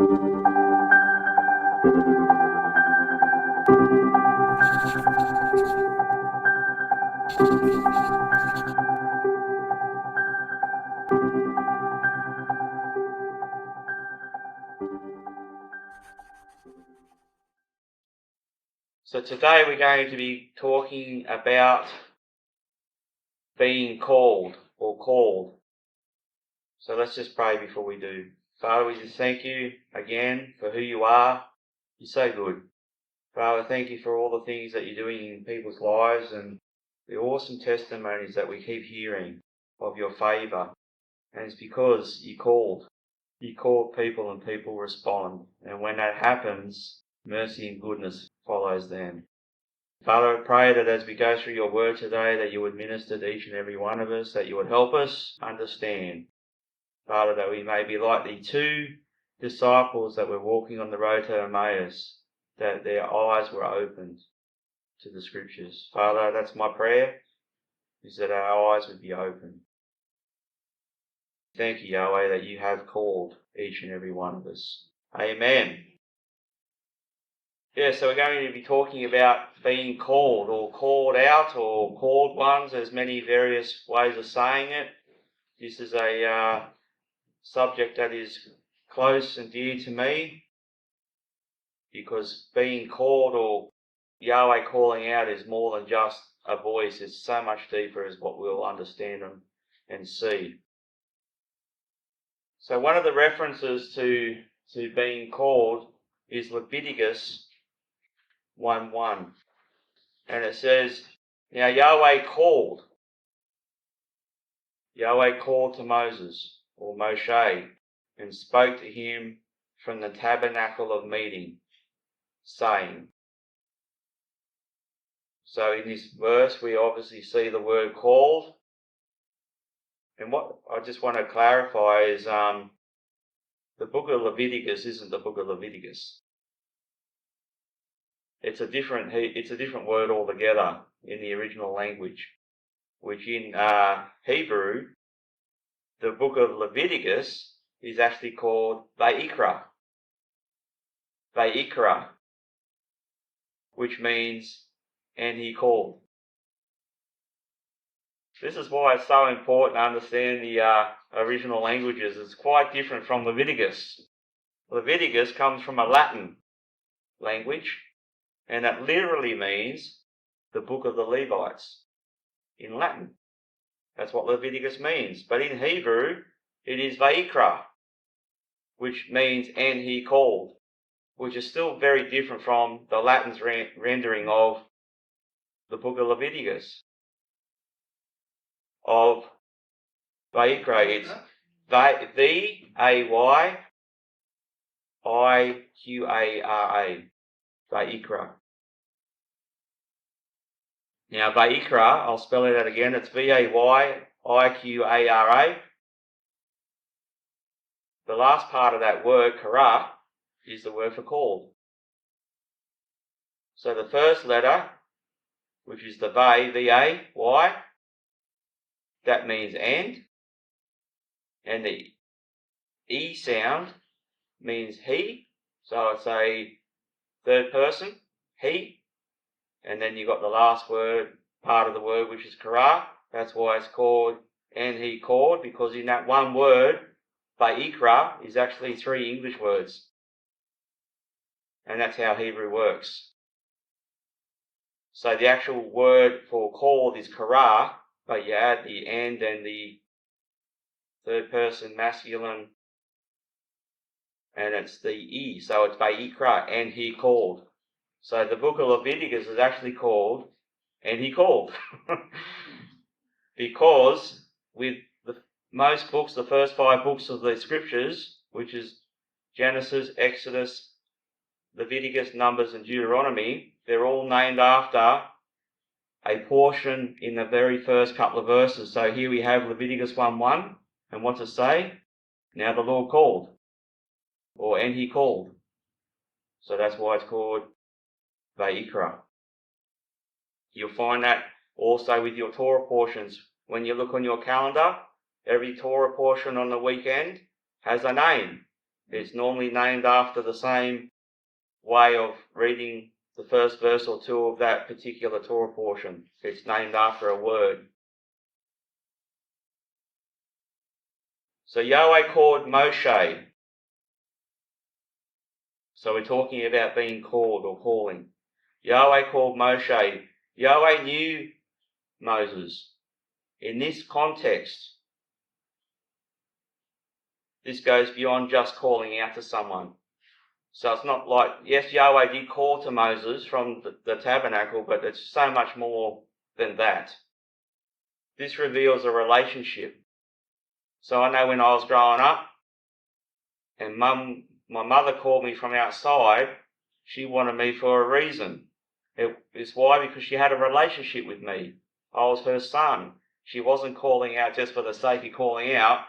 So today we're going to be talking about being called or called. So let's just pray before we do. Father, we just thank you again for who you are. You're so good. Father, thank you for all the things that you're doing in people's lives and the awesome testimonies that we keep hearing of your favour. And it's because you called. You called people and people respond. And when that happens, mercy and goodness follows them. Father, I pray that as we go through your word today, that you would minister to each and every one of us, that you would help us understand. Father, that we may be like the two disciples that were walking on the road to Emmaus, that their eyes were opened to the scriptures. Father, that's my prayer, is that our eyes would be open. Thank you, Yahweh, that you have called each and every one of us. Amen. Yeah, so we're going to be talking about being called or called out or called ones. There's many various ways of saying it. This is a subject that is close and dear to me because being called or Yahweh calling out is more than just a voice. It's so much deeper as what we'll understand and see. So one of the references to being called is Leviticus 1:1. And it says, now Yahweh called to Moses, or Moshe, and spoke to him from the Tabernacle of meeting, saying. So in this verse we obviously see the word called. And what I just want to clarify is the book of Leviticus isn't the book of Leviticus. It's a different word altogether in the original language, which in Hebrew, the book of Leviticus is actually called Vayikra. Vayikra, which means, and he called. This is why it's so important to understand the original languages. It's quite different from Leviticus. Leviticus comes from a Latin language, and that literally means the book of the Levites in Latin. That's what Leviticus means. But in Hebrew, it is Vayikra, which means, and he called, which is still very different from the Latin's rendering of the book of Leviticus. Of Vayikra, it's V-A-Y-I-Q-A-R-A, Vayikra. Now Vayikra, I'll spell it out again, it's V-A-Y-I-Q-A-R-A. The last part of that word, kara, is the word for called. So the first letter, which is the V-A-Y, that means and the E sound means he, so it's a third person, he, and then you got the last word, part of the word, which is kara. That's why it's called and he called, because in that one word, Vayikra is actually three English words. And that's how Hebrew works. So the actual word for called is kara, but you add the and the third person masculine, and it's the E, so it's Vayikra, and he called. So the book of Leviticus is actually called, and he called. Because with most books, the first 5 books of the scriptures, which is Genesis, Exodus, Leviticus, Numbers, and Deuteronomy, they're all named after a portion in the very first couple of verses. So here we have Leviticus 1:1, and what's it say? Now the Lord called, and he called. So that's why it's called Vayikra. You'll find that also with your Torah portions. When you look on your calendar, every Torah portion on the weekend has a name, It's normally named after the same way of reading the first verse or two of that particular Torah portion. It's named after a word. So Yahweh called Moshe. So we're talking about being called or calling. Yahweh called Moshe. Yahweh knew Moses. In this context, this goes beyond just calling out to someone. So it's not like, yes, Yahweh did call to Moses from the tabernacle, but it's so much more than that. This reveals a relationship. So I know when I was growing up, and my mother called me from outside, she wanted me for a reason. It's why? Because she had a relationship with me. I was her son. She wasn't calling out just for the sake of calling out.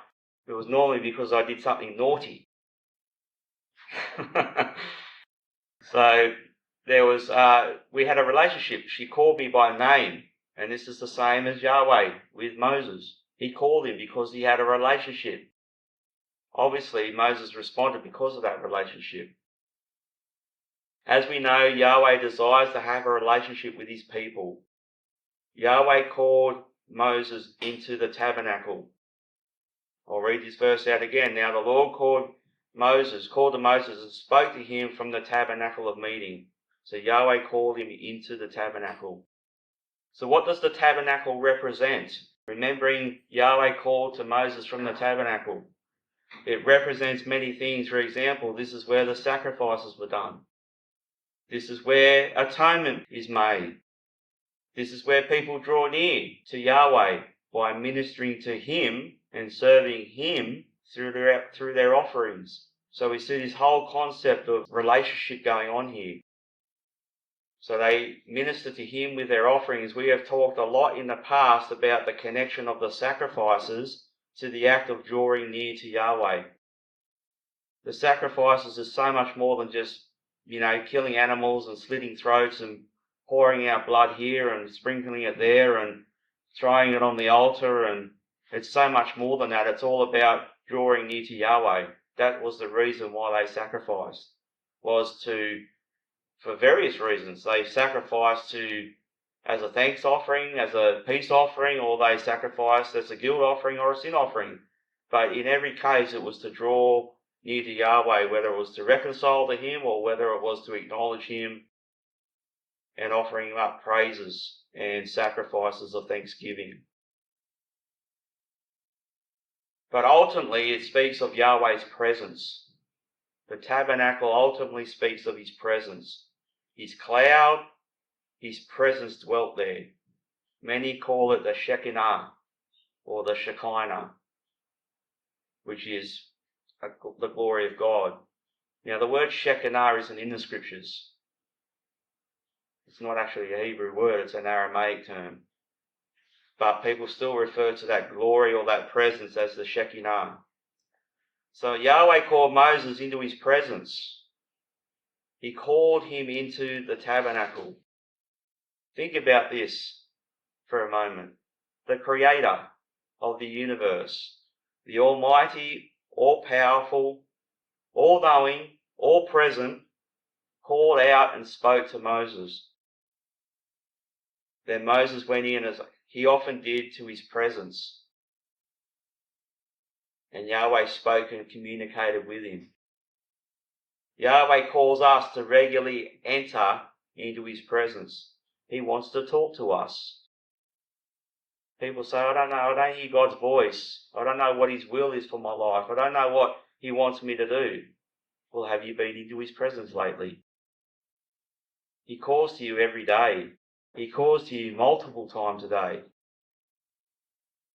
It was normally because I did something naughty. So there was, we had a relationship. She called me by name, and this is the same as Yahweh with Moses. He called him because he had a relationship. Obviously, Moses responded because of that relationship. As we know, Yahweh desires to have a relationship with his people. Yahweh called Moses into the tabernacle. I'll read this verse out again. Now the Lord called to Moses and spoke to him from the tabernacle of meeting. So Yahweh called him into the tabernacle. So what does the tabernacle represent? Remembering Yahweh called to Moses from the tabernacle. It represents many things. For example, this is where the sacrifices were done. This is where atonement is made. This is where people draw near to Yahweh by ministering to him and serving him through their offerings. So we see this whole concept of relationship going on here. So they minister to him with their offerings. We have talked a lot in the past about the connection of the sacrifices to the act of drawing near to Yahweh. The sacrifices is so much more than just, killing animals and slitting throats and pouring out blood here and sprinkling it there and throwing it on the altar, and it's so much more than that. It's all about drawing near to Yahweh. That was the reason why they sacrificed, for various reasons. They sacrificed as a thanks offering, as a peace offering, or they sacrificed as a guilt offering or a sin offering. But in every case, it was to draw near to Yahweh, whether it was to reconcile to him or whether it was to acknowledge him and offering him up praises and sacrifices of thanksgiving. But ultimately, it speaks of Yahweh's presence. The tabernacle ultimately speaks of his presence. His cloud, his presence dwelt there. Many call it the Shekinah or the Shekinah, which is the glory of God. Now, the word Shekinah isn't in the scriptures. It's not actually a Hebrew word, it's an Aramaic term. But people still refer to that glory or that presence as the Shekinah. So Yahweh called Moses into his presence. He called him into the tabernacle. Think about this for a moment. The creator of the universe, the almighty, all-powerful, all-knowing, all-present, called out and spoke to Moses. Then Moses went in, as he often did, to his presence. And Yahweh spoke and communicated with him. Yahweh calls us to regularly enter into his presence. He wants to talk to us. People say, I don't hear God's voice. I don't know what his will is for my life. I don't know what he wants me to do. Well, have you been into his presence lately? He calls to you every day. He calls to you multiple times a day.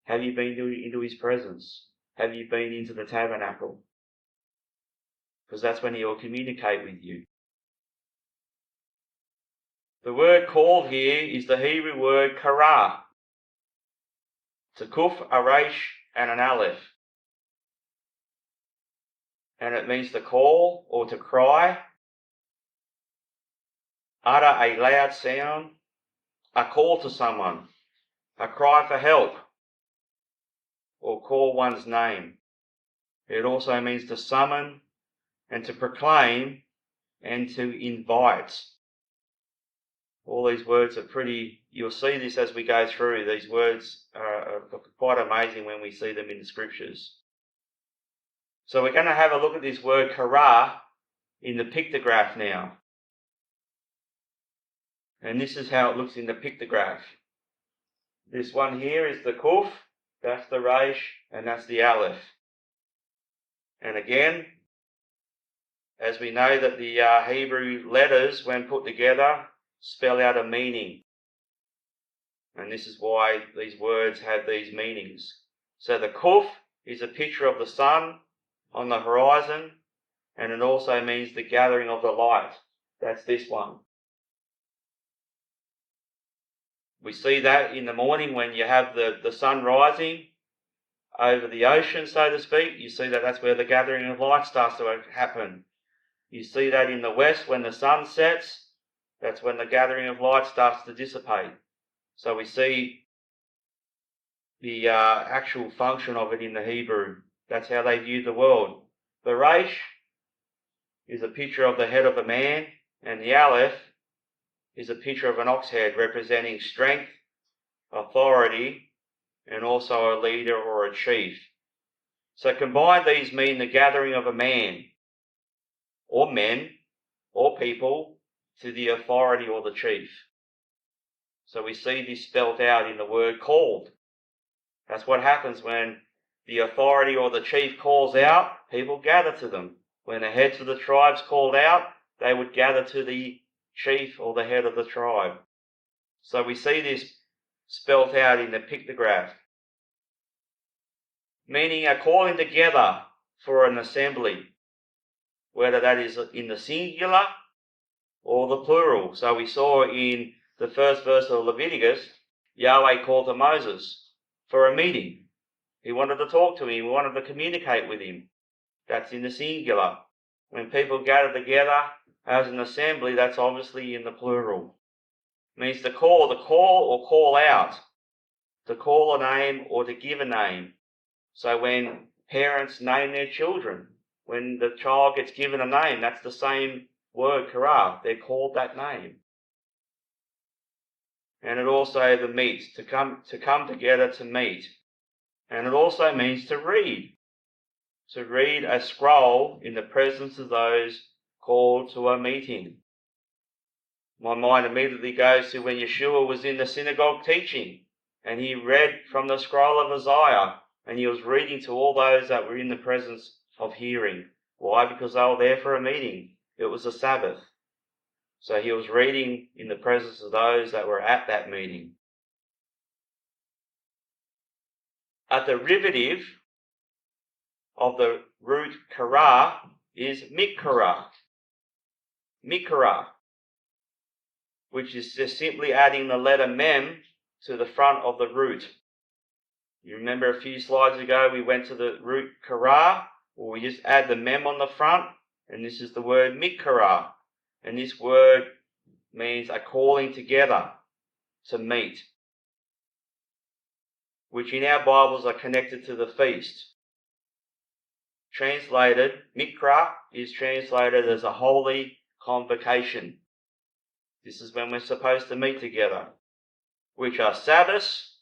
Have you been into his presence? Have you been into the tabernacle? Because that's when he will communicate with you. The word called here is the Hebrew word kara. It's a kuf, a resh, and an aleph. And it means to call or to cry, utter a loud sound, a call to someone, a cry for help, or call one's name. It also means to summon, and to proclaim, and to invite. All these words are pretty, you'll see this as we go through. These words are quite amazing when we see them in the scriptures. So we're going to have a look at this word kara in the pictograph now. And this is how it looks in the pictograph. This one here is the kuf, that's the resh, and that's the aleph. And again, as we know that the Hebrew letters, when put together, spell out a meaning. And this is why these words have these meanings. So the kuf is a picture of the sun on the horizon, and it also means the gathering of the light. That's this one. We see that in the morning when you have the sun rising over the ocean, so to speak. You see that that's where the gathering of light starts to happen. You see that in the west when the sun sets, that's when the gathering of light starts to dissipate. So we see the actual function of it in the Hebrew. That's how they view the world. The resh is a picture of the head of a man, and the aleph is a picture of an ox head representing strength, authority, and also a leader or a chief. So combined, these mean the gathering of a man, or men, or people, to the authority or the chief. So we see this spelt out in the word called. That's what happens when the authority or the chief calls out, people gather to them. When the heads of the tribes called out, they would gather to the chief or the head of the tribe. So we see this spelt out in the pictograph, meaning a calling together for an assembly, whether that is in the singular or the plural. So we saw in the first verse of Leviticus, Yahweh called to Moses for a meeting. He wanted to talk to him, he wanted to communicate with him. That's in the singular. When people gather together as an assembly, that's obviously in the plural. It means to call or call out, to call a name or to give a name. So when parents name their children, when the child gets given a name, that's the same word, kara. They're called that name. And it also the meet, to come together to meet. And it also means to read a scroll in the presence of those called to a meeting. My mind immediately goes to when Yeshua was in the synagogue teaching, and he read from the scroll of Isaiah, and he was reading to all those that were in the presence of hearing. Why? Because they were there for a meeting. It was a Sabbath. So he was reading in the presence of those that were at that meeting. A derivative of the root kara is mikra, which is just simply adding the letter mem to the front of the root. You remember a few slides ago we went to the root kara, or we just add the mem on the front, and this is the word mikra. And this word means a calling together to meet, which in our Bibles are connected to the feast. Translated, mikra is translated as a holy convocation. This is when we're supposed to meet together, which are Sabbaths,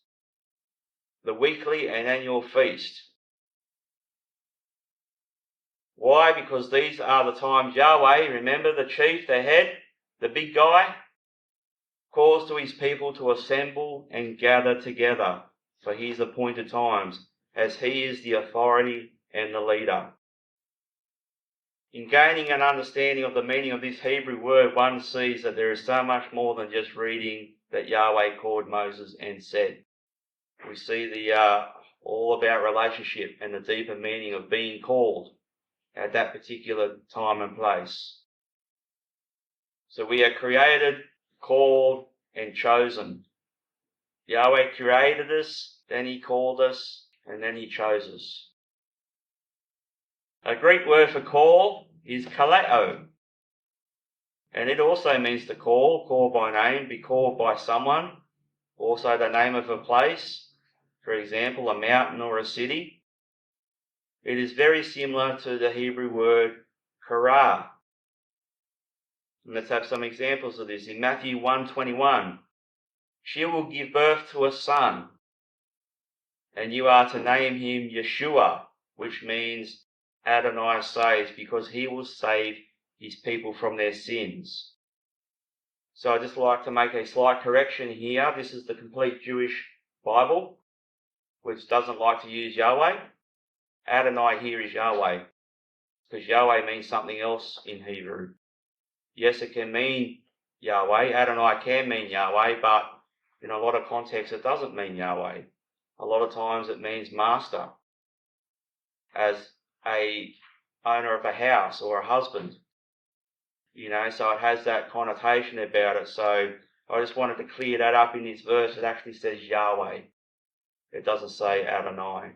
the weekly and annual feast. Why? Because these are the times Yahweh, remember the chief, the head, the big guy, calls to his people to assemble and gather together for his appointed times, as he is the authority and the leader. In gaining an understanding of the meaning of this Hebrew word, one sees that there is so much more than just reading that Yahweh called Moses and said. We see the all about relationship and the deeper meaning of being called at that particular time and place. So we are created, called, and chosen. Yahweh created us, then he called us, and then he chose us. A Greek word for call is kaleo, and it also means to call by name, be called by someone, also the name of a place, for example, a mountain or a city. It is very similar to the Hebrew word Kara. And let's have some examples of this. In Matthew 1:21, she will give birth to a son, and you are to name him Yeshua, which means Adonai saves, because he will save his people from their sins. So I'd just like to make a slight correction here. This is the complete Jewish Bible, which doesn't like to use Yahweh. Adonai here is Yahweh, because Yahweh means something else in Hebrew. Yes, it can mean Yahweh. Adonai can mean Yahweh, but in a lot of contexts it doesn't mean Yahweh. A lot of times it means master, as a owner of a house or a husband. So it has that connotation about it. So I just wanted to clear that up in this verse. It actually says Yahweh. It doesn't say Adonai.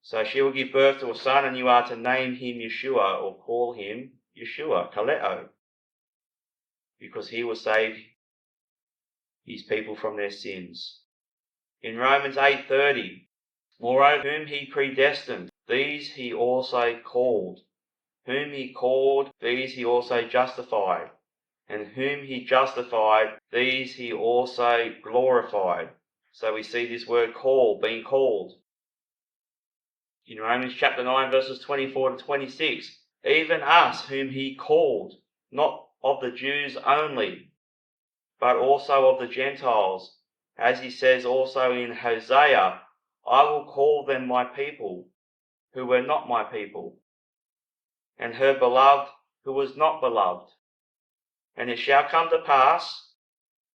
So she will give birth to a son, and you are to name him Yeshua, or call him Yeshua, Kaleo, because he will save his people from their sins. In Romans 8:30, moreover, whom he predestined, these he also called. Whom he called, these he also justified. And whom he justified, these he also glorified. So we see this word call, being called. In Romans chapter 9, verses 24 to 26, even us whom he called, not of the Jews only, but also of the Gentiles, as he says also in Hosea, I will call them my people, who were not my people, and her beloved, who was not beloved. And it shall come to pass,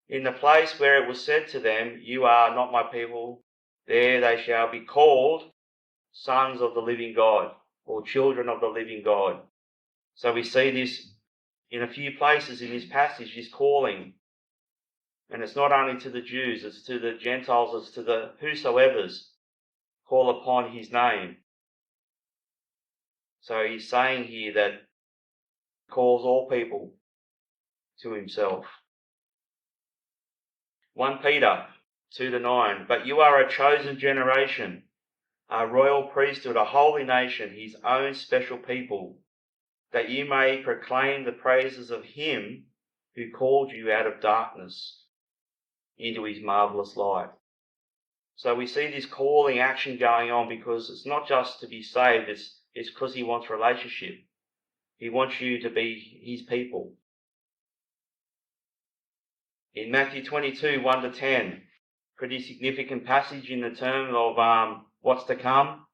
in the place where it was said to them, you are not my people, there they shall be called sons of the living God, or children of the living God. So we see this in a few places in this passage, this calling. And it's not only to the Jews, it's to the Gentiles, it's to the whosoevers call upon his name. So he's saying here that he calls all people to himself. 1 Peter 2-9, but you are a chosen generation, a royal priesthood, a holy nation, his own special people, that you may proclaim the praises of him who called you out of darkness into his marvelous light. So we see this calling action going on, because it's not just to be saved, it's because he wants relationship. He wants you to be his people. In Matthew 22, 1-10, pretty significant passage in the term of what's to come.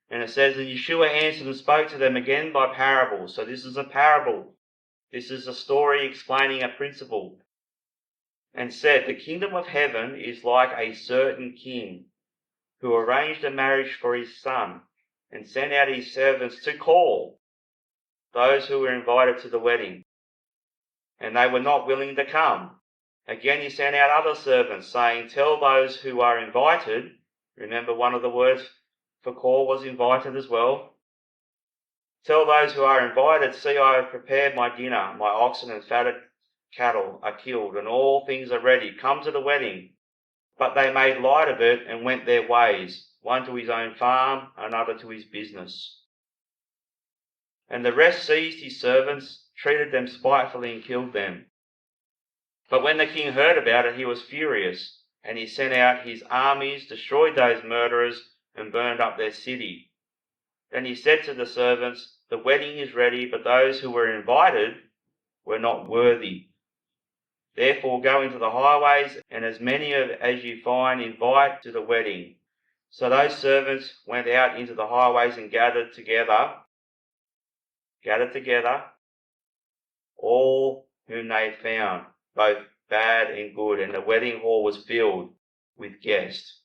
And it says, and Yeshua answered and spoke to them again by parables. So this is a parable. This is a story explaining a principle. And said, the kingdom of heaven is like a certain king who arranged a marriage for his son and sent out his servants to call those who were invited to the wedding. And they were not willing to come. Again he sent out other servants, saying, tell those who are invited, remember one of the words for call was invited as well. Tell those who are invited, see, I have prepared my dinner, my oxen and fatted cattle are killed, and all things are ready. Come to the wedding. But they made light of it and went their ways, one to his own farm, another to his business. And the rest seized his servants, treated them spitefully, and killed them. But when the king heard about it, he was furious, and he sent out his armies, destroyed those murderers, and burned up their city. Then he said to the servants, the wedding is ready, but those who were invited were not worthy. Therefore go into the highways, and as many as you find, invite to the wedding. So those servants went out into the highways and gathered together all whom they found, both bad and good, and the wedding hall was filled with guests.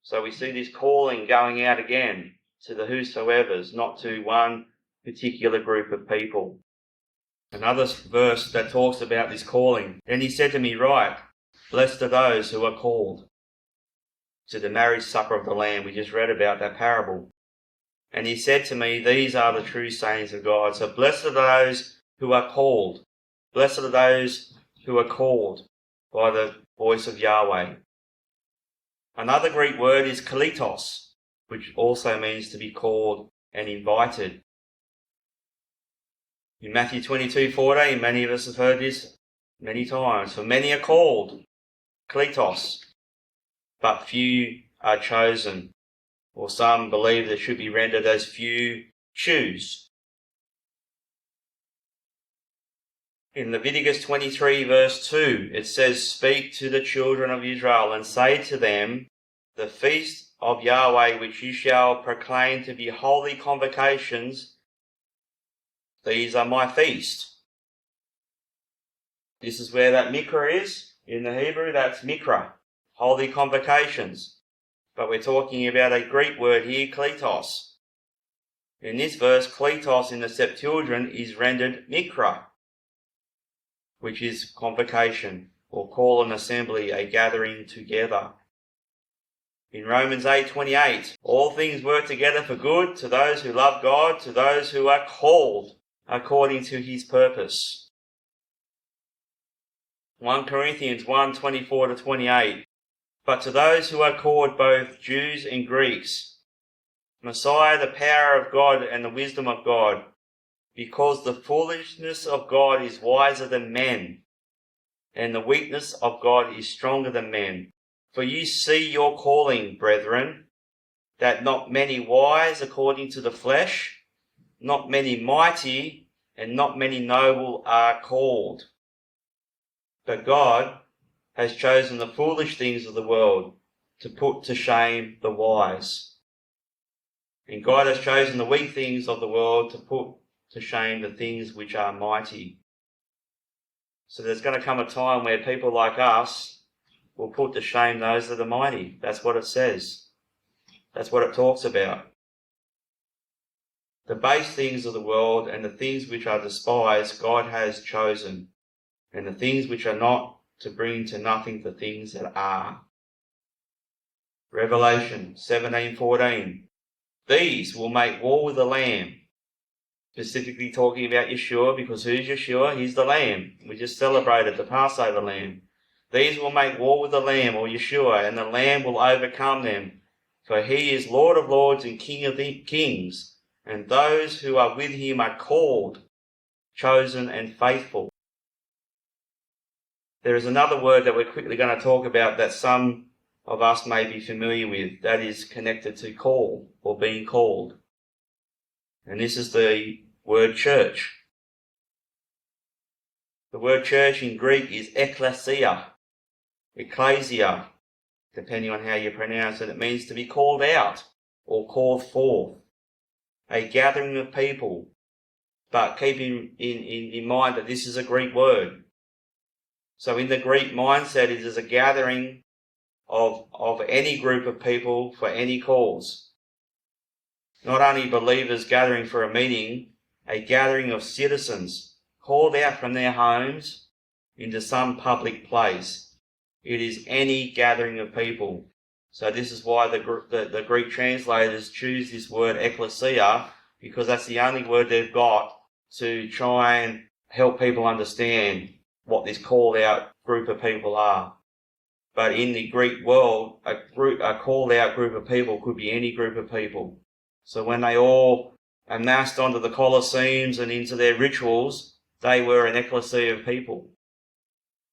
So we see this calling going out again to the whosoevers, not to one particular group of people. Another verse that talks about this calling. Then he said to me, write, blessed are those who are called to the marriage supper of the Lamb. We just read about that parable. And he said to me, these are the true sayings of God. So blessed are those who are called. Blessed are those who are called by the voice of Yahweh. Another Greek word is kalitos, which also means to be called and invited. In Matthew 22:14, many of us have heard this many times. For many are called, kletos, but few are chosen. Or some believe that should be rendered as few choose. In Leviticus 23 verse 2, it says, Speak to the children of Israel and say to them, The feast of Yahweh which you shall proclaim to be holy convocations, these are my feast. This is where that mikra is. In the Hebrew, that's mikra, holy convocations. But we're talking about a Greek word here, kletos. In this verse, kletos in the Septuagint is rendered mikra, which is convocation, or call an assembly, a gathering together. In Romans 8:28, all things work together for good to those who love God, to those who are called according to his purpose. 1 Corinthians 1:24-28, but to those who are called, both Jews and Greeks, Messiah, the power of God and the wisdom of God, because the foolishness of God is wiser than men, and the weakness of God is stronger than men. For you see your calling, brethren, that not many wise according to the flesh, not many mighty, and not many noble are called. But God has chosen the foolish things of the world to put to shame the wise. And God has chosen the weak things of the world to put to shame the things which are mighty. So there's going to come a time where people like us will put to shame those that are mighty. That's what it says. That's what it talks about. The base things of the world and the things which are despised, God has chosen, and the things which are not, to bring to nothing the things that are. Revelation 17:14. These will make war with the Lamb. Specifically talking about Yeshua, because who's Yeshua? He's the Lamb. We just celebrated the Passover Lamb. These will make war with the Lamb, or Yeshua, and the Lamb will overcome them. For he is Lord of lords and King of kings, and those who are with him are called, chosen, and faithful. There is another word that we're quickly going to talk about that some of us may be familiar with, that is connected to call, or being called. And this is the word church. The word church in Greek is ekklesia, depending on how you pronounce it. It means to be called out or called forth, a gathering of people. But keep in mind that this is a Greek word. So in the Greek mindset, it is a gathering of any group of people for any cause. Not only believers gathering for a meeting, a gathering of citizens called out from their homes into some public place. It is any gathering of people. So this is why the Greek translators choose this word ekklesia, because that's the only word they've got to try and help people understand what this called out group of people are. But in the Greek world, a called out group of people could be any group of people. So when they all amassed onto the Colosseums and into their rituals, they were an ecclesia of people.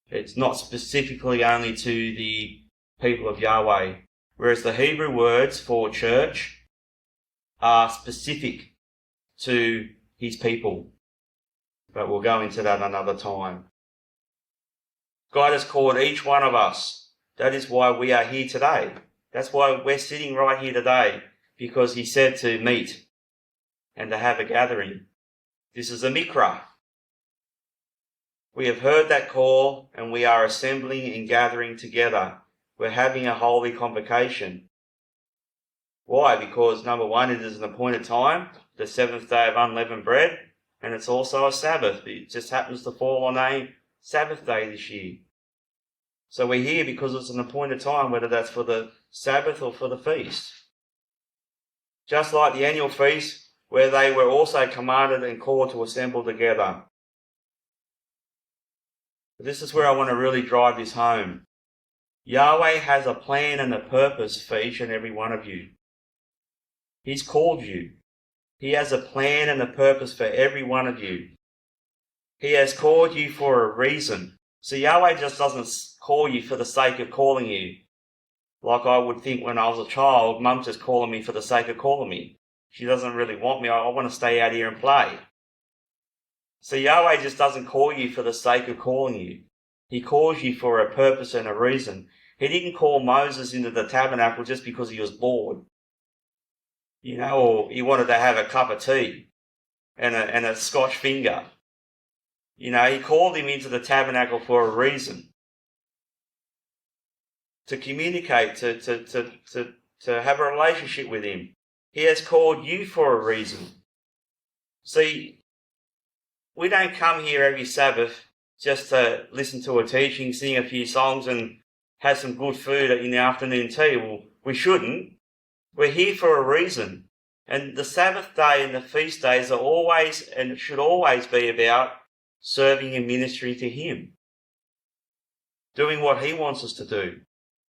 It's not specifically only to the people of Yahweh, whereas the Hebrew words for church are specific to his people. But we'll go into that another time. God has called each one of us. That is why we are here today. That's why we're sitting right here today, because he said to meet and to have a gathering. This is a mikra. We have heard that call and we are assembling and gathering together. We're having a holy convocation. Why? Because number one, it is an appointed time, the seventh day of unleavened bread, and it's also a Sabbath. It just happens to fall on a Sabbath day this year. So we're here because it's an appointed time, whether that's for the Sabbath or for the feast. Just like the annual feast, where they were also commanded and called to assemble together. But this is where I want to really drive this home. Yahweh has a plan and a purpose for each and every one of you. He's called you. He has a plan and a purpose for every one of you. He has called you for a reason. So Yahweh just doesn't call you for the sake of calling you. Like I would think when I was a child, Mum's just calling me for the sake of calling me. She doesn't really want me. I want to stay out here and play. So Yahweh just doesn't call you for the sake of calling you. He calls you for a purpose and a reason. He didn't call Moses into the tabernacle just because he was bored. Or he wanted to have a cup of tea and a Scotch finger. He called him into the tabernacle for a reason. To communicate, to have a relationship with him. He has called you for a reason. See, we don't come here every Sabbath just to listen to a teaching, sing a few songs and have some good food in the afternoon tea. Well, we shouldn't. We're here for a reason. And the Sabbath day and the feast days are always and should always be about serving and ministering to him. Doing what he wants us to do.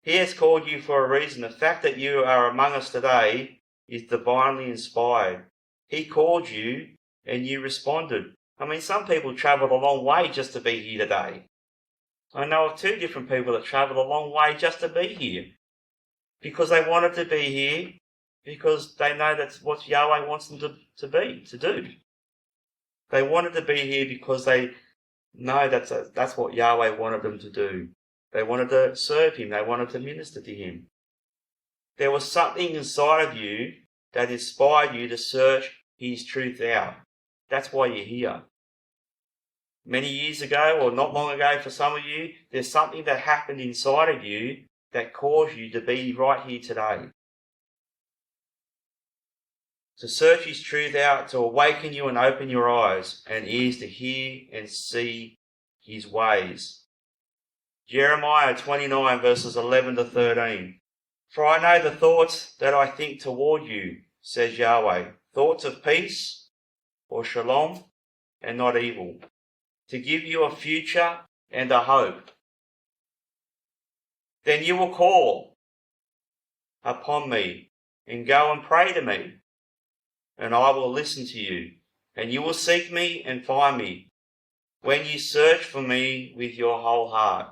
He has called you for a reason. The fact that you are among us today is divinely inspired. He called you and you responded. Some people travelled a long way just to be here today. I know of 2 different people that travelled a long way just to be here. Because they wanted to be here, because they know that's what Yahweh wants them to do. They wanted to be here because they know that's what Yahweh wanted them to do. They wanted to serve him. They wanted to minister to him. There was something inside of you that inspired you to search his truth out. That's why you're here. Many years ago, or not long ago for some of you, there's something that happened inside of you that caused you to be right here today. To search his truth out, to awaken you and open your eyes and ears to hear and see his ways. Jeremiah 29 verses 11 to 13. For I know the thoughts that I think toward you, says Yahweh, thoughts of peace or shalom and not evil, to give you a future and a hope. Then you will call upon me and go and pray to me, and I will listen to you, and you will seek me and find me when you search for me with your whole heart.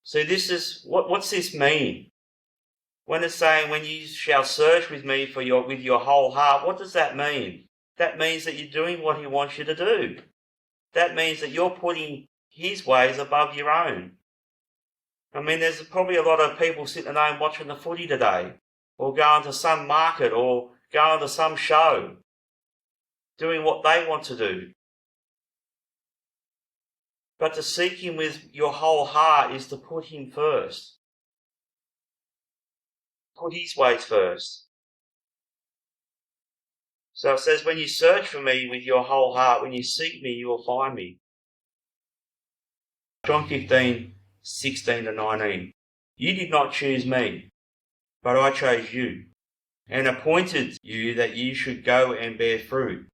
So this is, what's this mean? When it's saying, when you shall search with me with your whole heart, what does that mean? That means that you're doing what he wants you to do. That means that you're putting his ways above your own. There's probably a lot of people sitting at home watching the footy today, or going to some market, or going to some show, doing what they want to do. But to seek him with your whole heart is to put him first. Put his ways first. So it says, when you search for me with your whole heart, when you seek me, you will find me. John 15, 16 to 19. You did not choose me, but I chose you, and appointed you that you should go and bear fruit,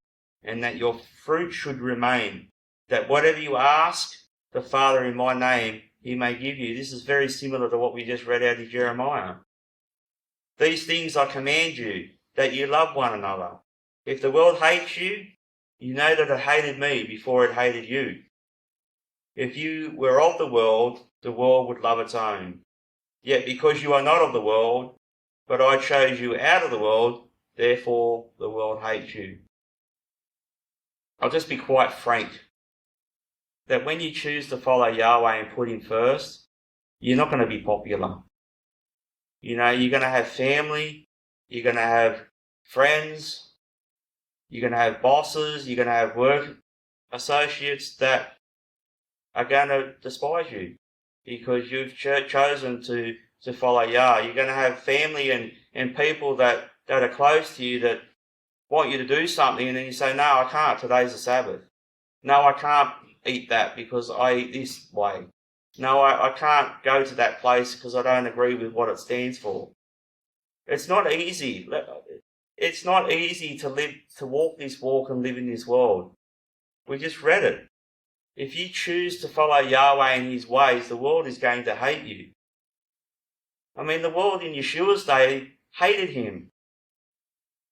and that your fruit should remain, that whatever you ask the Father in my name, he may give you. This is very similar to what we just read out in Jeremiah. These things I command you, that you love one another. If the world hates you, you know that it hated me before it hated you. If you were of the world would love its own. Yet because you are not of the world, but I chose you out of the world, therefore the world hates you. I'll just be quite frank, that when you choose to follow Yahweh and put him first, you're not going to be popular. You're going to have family, you're going to have friends, you're going to have bosses, you're going to have work associates that are going to despise you because you've chosen to follow Yah. You're going to have family and people that are close to you that want you to do something, and then you say, no, I can't, today's the Sabbath. No, I can't eat that because I eat this way. No, I can't go to that place because I don't agree with what it stands for. It's not easy. It's not easy to walk this walk and live in this world. We just read it. If you choose to follow Yahweh and his ways, the world is going to hate you. The world in Yeshua's day hated him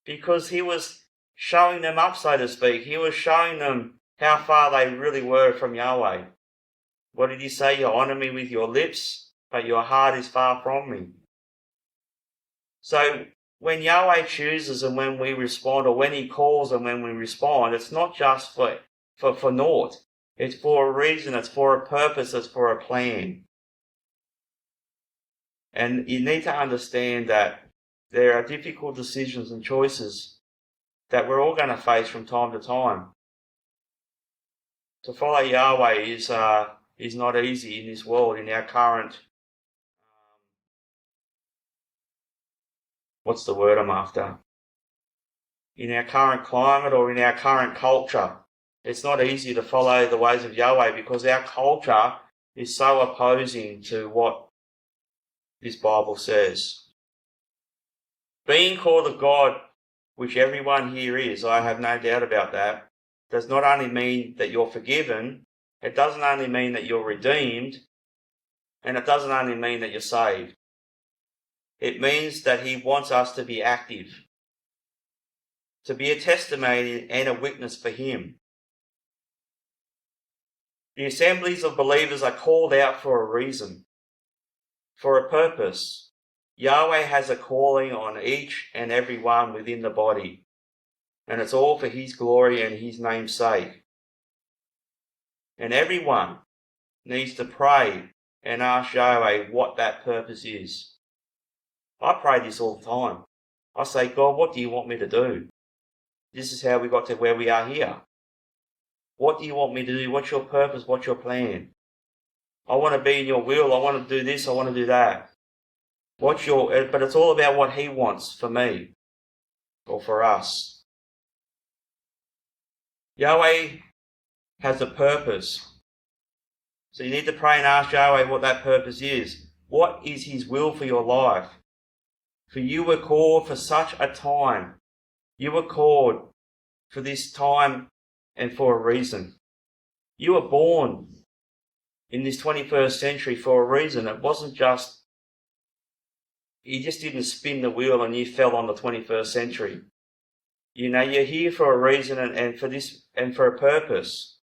because he was showing them up, so to speak. He was showing them how far they really were from Yahweh. What did he say? You honour me with your lips, but your heart is far from me. So when Yahweh chooses and when we respond, or when he calls and when we respond, it's not just for naught. It's for a reason, it's for a purpose, it's for a plan. And you need to understand that there are difficult decisions and choices that we're all going to face from time to time. To follow Yahweh is not easy in this world, in our current, what's the word I'm after? In our current climate or in our current culture. It's not easy to follow the ways of Yahweh because our culture is so opposing to what this Bible says. Being called a God, which everyone here is, I have no doubt about that, does not only mean that you're forgiven, it doesn't only mean that you're redeemed, and it doesn't only mean that you're saved. It means that he wants us to be active, to be a testimony and a witness for him. The assemblies of believers are called out for a reason, for a purpose. Yahweh has a calling on each and every one within the body, and it's all for his glory and his name's sake. And everyone needs to pray and ask Yahweh what that purpose is. I pray this all the time. I say, God, what do you want me to do? This is how we got to where we are here. What do you want me to do? What's your purpose? What's your plan? I want to be in your will. I want to do this. I want to do that. But it's all about what he wants for me or for us. Yahweh has a purpose. So you need to pray and ask Yahweh what that purpose is. What is his will for your life? For you were called for such a time. You were called for this time and for a reason. You were born in this 21st century for a reason. It wasn't just, you just didn't spin the wheel and you fell on the 21st century. You know, you're here for a reason and for this and for a purpose.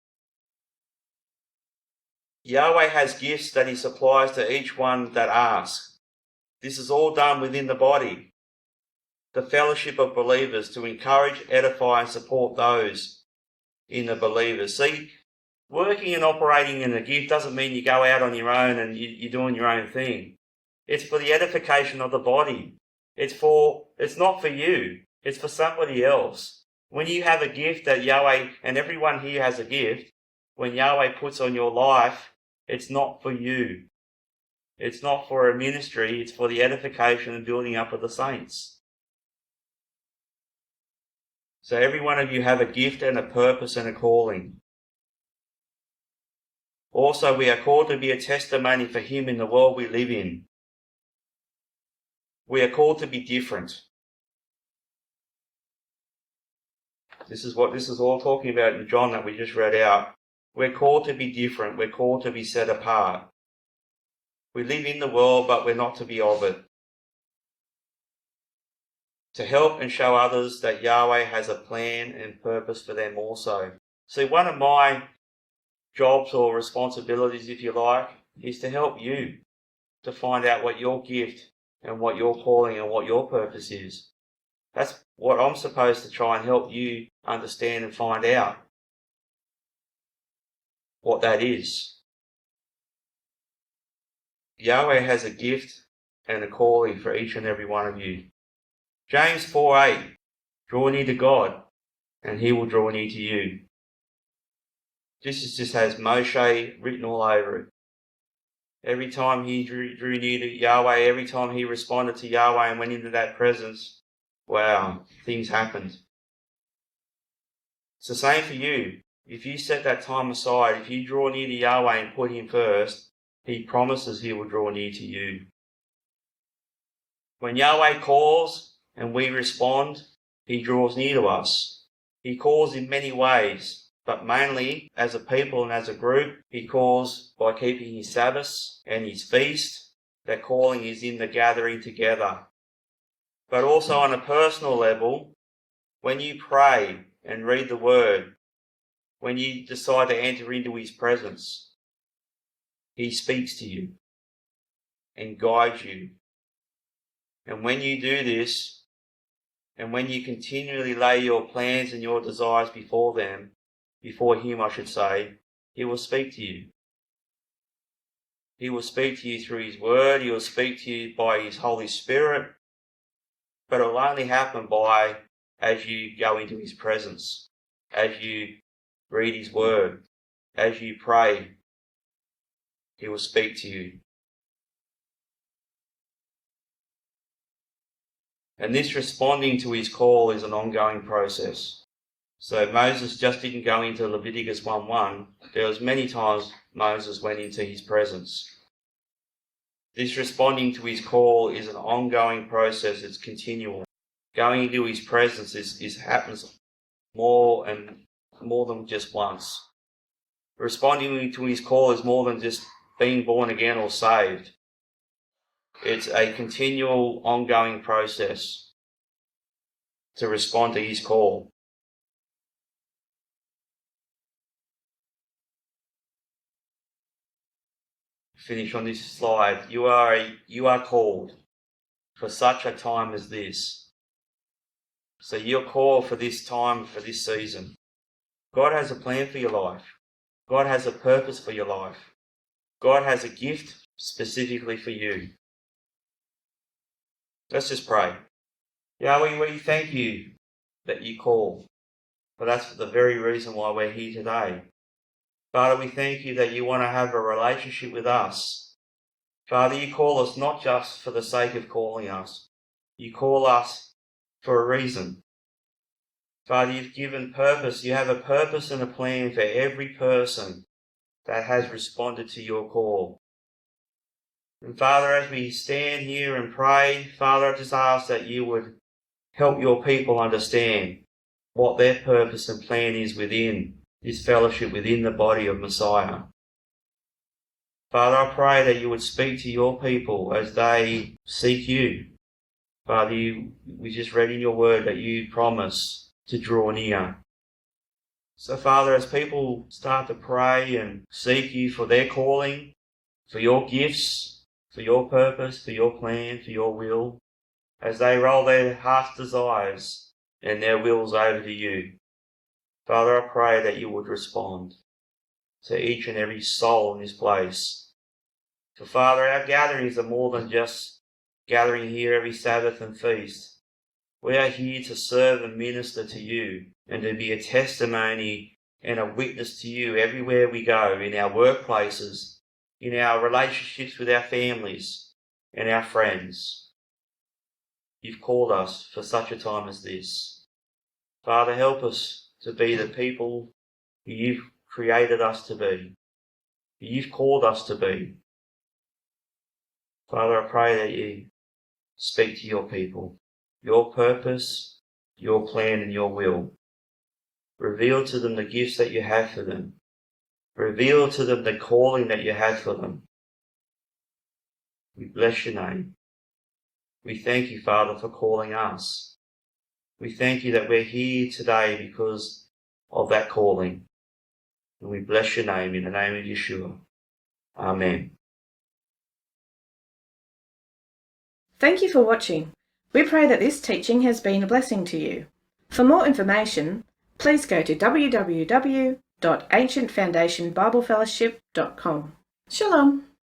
Yahweh has gifts that he supplies to each one that asks. This is all done within the body, the fellowship of believers, to encourage, edify and support those in the believers. See, working and operating in a gift doesn't mean you go out on your own and you're doing your own thing. It's for the edification of the body. It's not for you. It's for somebody else. When you have a gift that Yahweh, and everyone here has a gift, when Yahweh puts on your life, it's not for you. It's not for a ministry. It's for the edification and building up of the saints. So every one of you have a gift and a purpose and a calling. Also, we are called to be a testimony for him in the world we live in. We are called to be different. This is what this is all talking about in John that we just read out. We're called to be different. We're called to be set apart. We live in the world, but we're not to be of it. To help and show others that Yahweh has a plan and purpose for them also. See, one of my jobs or responsibilities, if you like, is to help you to find out what your gift and what your calling and what your purpose is. That's what I'm supposed to try and help you understand and find out what that is. Yahweh has a gift and a calling for each and every one of you. James 4:8, draw near to God and he will draw near to you. This just has Moshe written all over it. Every time he drew near to Yahweh, every time he responded to Yahweh and went into that presence, wow, things happened. It's the same for you. If you set that time aside, if you draw near to Yahweh and put him first, he promises he will draw near to you. When Yahweh calls and we respond, he draws near to us. He calls in many ways, but mainly as a people and as a group, he calls by keeping his Sabbaths and his feast. That calling is in the gathering together. But also on a personal level, when you pray and read the word, when you decide to enter into his presence, he speaks to you and guides you. And when you do this, and when you continually lay your plans and your desires before him, I should say, he will speak to you. He will speak to you through his word. He will speak to you by his Holy Spirit. But it will only happen as you go into his presence, as you read his word, as you pray. He will speak to you. And this responding to his call is an ongoing process. So Moses just didn't go into Leviticus 1:1. There was many times Moses went into his presence. This responding to his call is an ongoing process. It's continual. Going into his presence happens more than just once. Responding to his call is more than just being born again or saved. It's a continual, ongoing process to respond to his call. Finish on this slide. You are called for such a time as this. So you're called for this time, for this season. God has a plan for your life. God has a purpose for your life. God has a gift specifically for you. Let's just pray. Yahweh, we thank you that you call. For that's the very reason why we're here today. Father, we thank you that you want to have a relationship with us. Father, you call us not just for the sake of calling us. You call us for a reason. Father, you've given purpose. You have a purpose and a plan for every person that has responded to your call. And Father, as we stand here and pray, Father, I just ask that you would help your people understand what their purpose and plan is within this fellowship, within the body of Messiah. Father, I pray that you would speak to your people as they seek you. Father, we just read in your word that you promise to draw near. So Father, as people start to pray and seek you for their calling, for your gifts, for your purpose, for your plan, for your will, as they roll their heart's desires and their wills over to you, Father, I pray that you would respond to each and every soul in this place. For Father, our gatherings are more than just gathering here every Sabbath and feast. We are here to serve and minister to you and to be a testimony and a witness to you everywhere we go, in our workplaces, in our relationships with our families and our friends. You've called us for such a time as this. Father, help us to be the people who you've created us to be, who you've called us to be. Father, I pray that you speak to your people, your purpose, your plan and your will. Reveal to them the gifts that you have for them. Reveal to them the calling that you have for them. We bless your name. We thank you, Father, for calling us. We thank you that we're here today because of that calling. And we bless your name in the name of Yeshua. Amen. Thank you for watching. We pray that this teaching has been a blessing to you. For more information, please go to www.ancientfoundationbiblefellowship.com. Shalom.